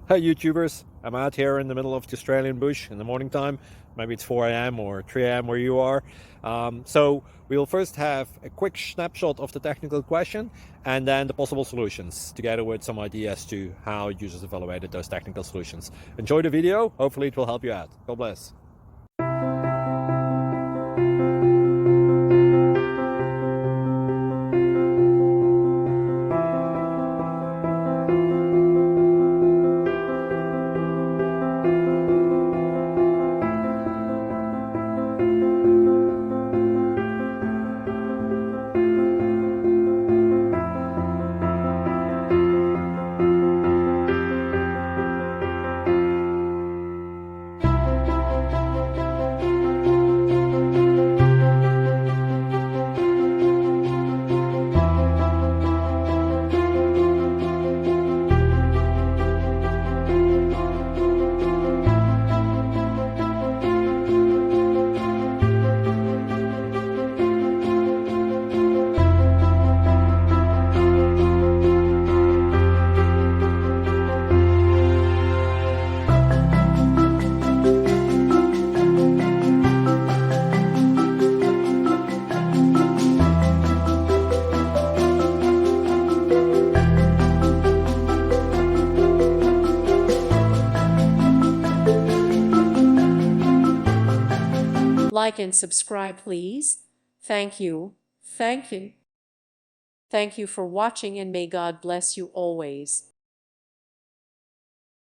Hey YouTubers, I'm out here in the middle of the Australian bush in the morning time. Maybe it's 4 a.m. or 3 a.m. where you are. So we'll first have a quick snapshot of the technical question and then the possible solutions, together with some ideas to how users evaluated those technical solutions. Enjoy the video, hopefully it will help you out. God bless. Like and subscribe, please. Thank you. Thank you. Thank you for watching, and may God bless you always.